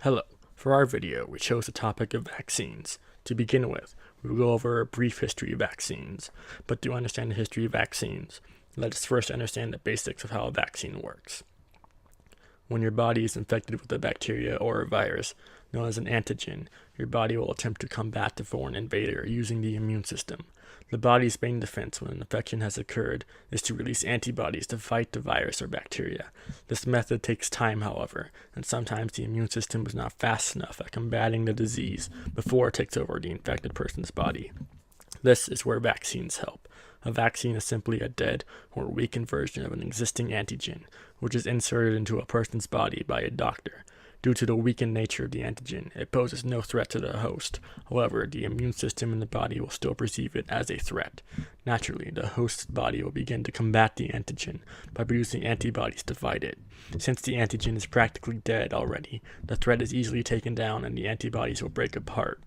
Hello. For our video, we chose the topic of vaccines. To begin with, we will go over a brief history of vaccines. But to understand the history of vaccines, let us first understand the basics of how a vaccine works. When your body is infected with a bacteria or a virus known as an antigen, your body will attempt to combat the foreign invader using the immune system. The body's main defense when an infection has occurred is to release antibodies to fight the virus or bacteria. This method takes time, however, and sometimes the immune system is not fast enough at combating the disease before it takes over the infected person's body. This is where vaccines help. A vaccine is simply a dead or weakened version of an existing antigen, which is inserted into a person's body by a doctor. Due to the weakened nature of the antigen, it poses no threat to the host. However, the immune system in the body will still perceive it as a threat. Naturally, the host's body will begin to combat the antigen by producing antibodies to fight it. Since the antigen is practically dead already, the threat is easily taken down and the antibodies will break apart.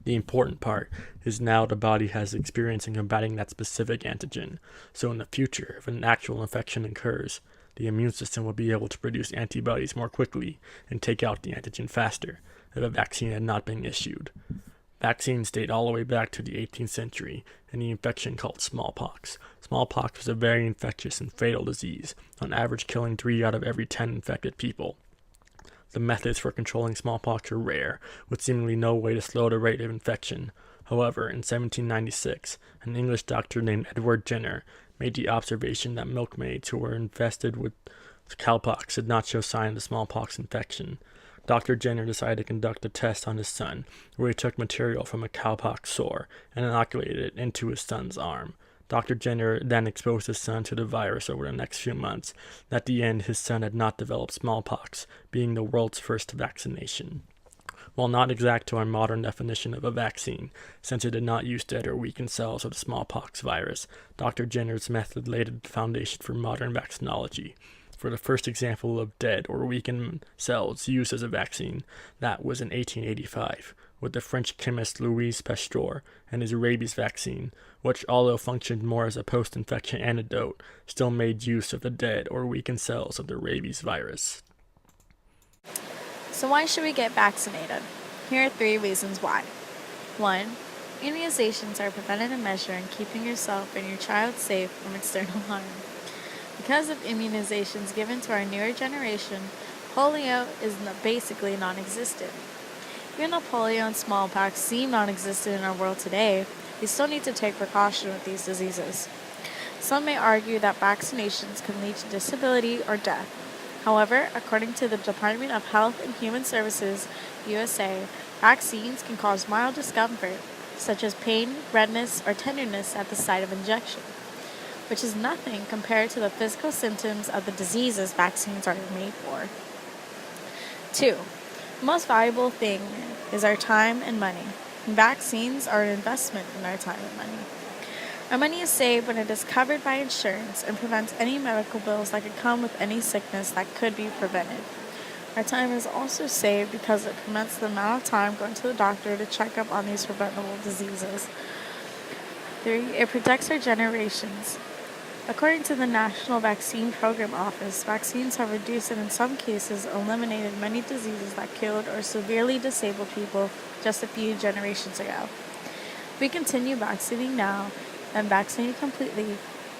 The important part is now the body has experience in combating that specific antigen, so in the future, if an actual infection occurs, the immune system will be able to produce antibodies more quickly and take out the antigen faster if a vaccine had not been issued. Vaccines date all the way back to the 18th century and the infection called smallpox. Smallpox was a very infectious and fatal disease, on average killing 3 out of every 10 infected people. The methods for controlling smallpox are rare, with seemingly no way to slow the rate of infection. However, in 1796, an English doctor named Edward Jenner made the observation that milkmaids who were infested with cowpox did not show signs of smallpox infection. Dr. Jenner decided to conduct a test on his son, where he took material from a cowpox sore and inoculated it into his son's arm. Dr. Jenner then exposed his son to the virus over the next few months. At the end, his son had not developed smallpox, being the world's first vaccination. While not exact to our modern definition of a vaccine, since it did not use dead or weakened cells of the smallpox virus, Dr. Jenner's method laid the foundation for modern vaccinology. For the first example of dead or weakened cells used as a vaccine, that was in 1885, with the French chemist Louis Pasteur and his rabies vaccine, which, although functioned more as a post-infection antidote, still made use of the dead or weakened cells of the rabies virus. So why should we get vaccinated? Here are 3 reasons why. 1. Immunizations are a preventative measure in keeping yourself and your child safe from external harm. Because of immunizations given to our newer generation, polio is basically non-existent. Even though polio and smallpox seem non-existent in our world today, we still need to take precaution with these diseases. Some may argue that vaccinations can lead to disability or death. However, according to the Department of Health and Human Services, USA, vaccines can cause mild discomfort, such as pain, redness, or tenderness at the site of injection, which is nothing compared to the physical symptoms of the diseases vaccines are made for. 2. The most valuable thing is our time and money. Vaccines are an investment in our time and money. Our money is saved when it is covered by insurance and prevents any medical bills that could come with any sickness that could be prevented. Our time is also saved because it prevents the amount of time going to the doctor to check up on these preventable diseases. 3. It protects our generations. According to the National Vaccine Program Office, vaccines have reduced and in some cases eliminated many diseases that killed or severely disabled people just a few generations ago. If we continue vaccinating now and vaccinate completely,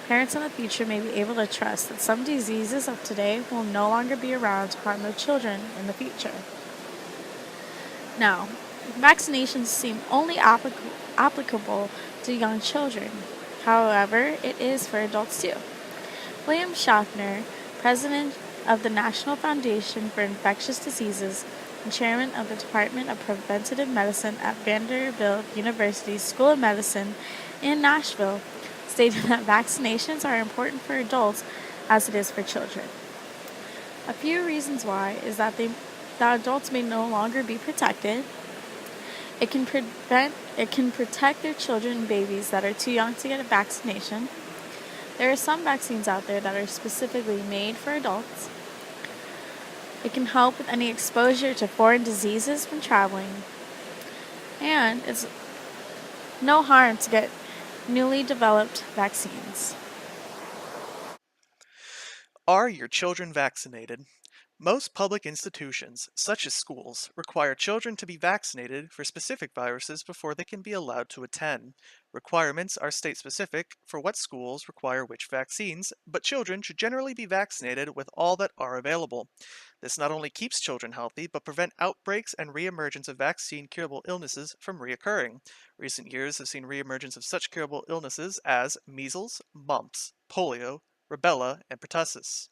parents in the future may be able to trust that some diseases of today will no longer be around to harm their children in the future. Now, vaccinations seem only applicable to young children. However, it is for adults too. William Schaffner, president of the National Foundation for Infectious Diseases and chairman of the Department of Preventive Medicine at Vanderbilt University's School of Medicine in Nashville, stated that vaccinations are important for adults as it is for children. A few reasons why is that adults may no longer be protected. It can protect their children and babies that are too young to get a vaccination. There are some vaccines out there that are specifically made for adults. It can help with any exposure to foreign diseases from traveling. And it's no harm to get newly developed vaccines. Are your children vaccinated? Most public institutions, such as schools, require children to be vaccinated for specific viruses before they can be allowed to attend. Requirements are state specific for what schools require which vaccines, but children should generally be vaccinated with all that are available. This not only keeps children healthy, but prevent outbreaks and reemergence of vaccine-curable illnesses from reoccurring. Recent years have seen reemergence of such curable illnesses as measles, mumps, polio, rubella, and pertussis.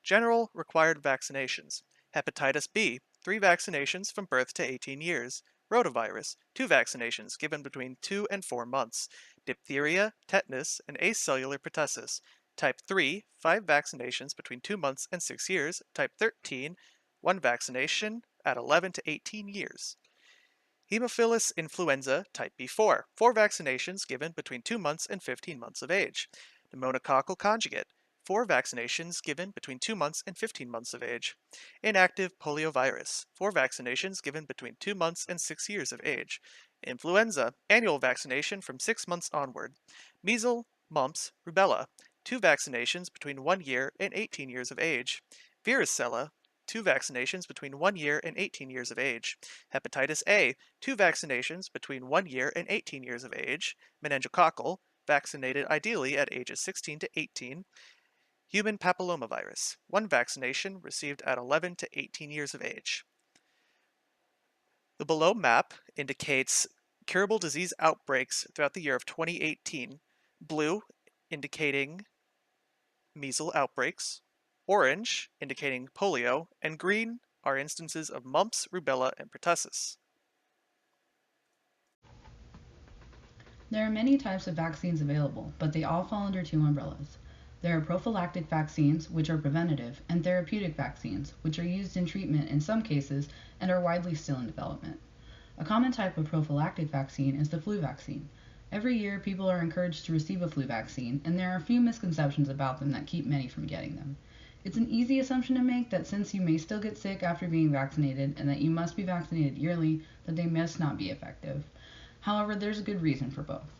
General required vaccinations. Hepatitis B, 3 vaccinations from birth to 18 years. Rotavirus, 2 vaccinations given between 2 and 4 months. Diphtheria, tetanus, and acellular pertussis. Type 3, 5 vaccinations between 2 months and 6 years. Type 13, 1 vaccination at 11 to 18 years. Haemophilus influenza type B4, 4 vaccinations given between 2 months and 15 months of age. Pneumococcal conjugate, 4 vaccinations given between 2 months and 15 months of age. Inactive poliovirus, 4 vaccinations given between 2 months and 6 years of age. Influenza, annual vaccination from 6 months onward. Measles, mumps, rubella, 2 vaccinations between 1 year and 18 years of age. Varicella, 2 vaccinations between 1 year and 18 years of age. Hepatitis A, 2 vaccinations between 1 year and 18 years of age. Meningococcal, vaccinated ideally at ages 16 to 18. Human papillomavirus, 1 vaccination received at 11 to 18 years of age. The below map indicates curable disease outbreaks throughout the year of 2018. Blue indicating measles outbreaks, orange indicating polio, and green are instances of mumps, rubella, and pertussis. There are many types of vaccines available, but they all fall under 2 umbrellas. There are prophylactic vaccines, which are preventative, and therapeutic vaccines, which are used in treatment in some cases and are widely still in development. A common type of prophylactic vaccine is the flu vaccine. Every year, people are encouraged to receive a flu vaccine, and there are a few misconceptions about them that keep many from getting them. It's an easy assumption to make that since you may still get sick after being vaccinated and that you must be vaccinated yearly, that they must not be effective. However, there's a good reason for both.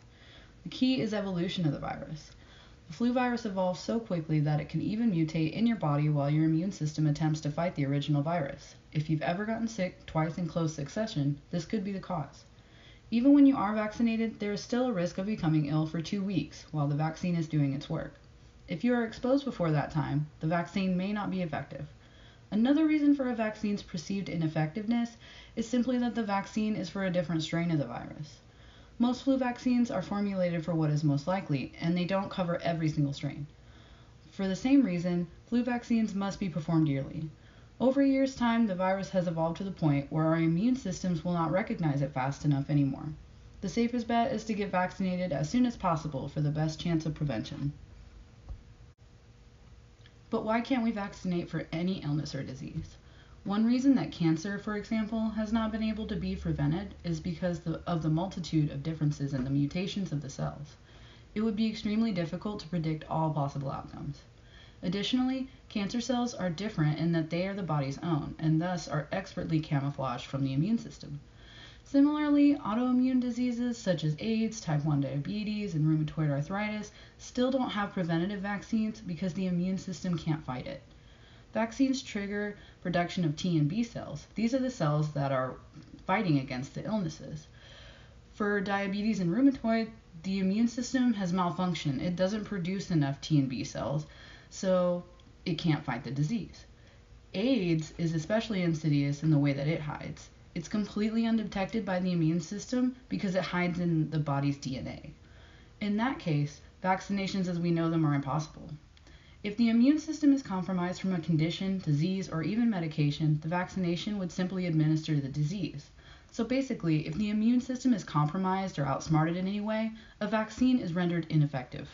The key is evolution of the virus. The flu virus evolves so quickly that it can even mutate in your body while your immune system attempts to fight the original virus. If you've ever gotten sick twice in close succession, this could be the cause. Even when you are vaccinated, there is still a risk of becoming ill for 2 weeks while the vaccine is doing its work. If you are exposed before that time, the vaccine may not be effective. Another reason for a vaccine's perceived ineffectiveness is simply that the vaccine is for a different strain of the virus. Most flu vaccines are formulated for what is most likely, and they don't cover every single strain. For the same reason, flu vaccines must be performed yearly. Over a year's time, the virus has evolved to the point where our immune systems will not recognize it fast enough anymore. The safest bet is to get vaccinated as soon as possible for the best chance of prevention. But why can't we vaccinate for any illness or disease? One reason that cancer, for example, has not been able to be prevented is because of the multitude of differences in the mutations of the cells. It would be extremely difficult to predict all possible outcomes. Additionally, cancer cells are different in that they are the body's own and thus are expertly camouflaged from the immune system. Similarly, autoimmune diseases such as AIDS, type 1 diabetes, and rheumatoid arthritis still don't have preventative vaccines because the immune system can't fight it. Vaccines trigger production of T and B cells. These are the cells that are fighting against the illnesses. For diabetes and rheumatoid, the immune system has malfunctioned. It doesn't produce enough T and B cells, so it can't fight the disease. AIDS is especially insidious in the way that it hides. It's completely undetected by the immune system because it hides in the body's DNA. In that case, vaccinations as we know them are impossible. If the immune system is compromised from a condition, disease, or even medication, the vaccination would simply administer the disease. So basically, if the immune system is compromised or outsmarted in any way, a vaccine is rendered ineffective.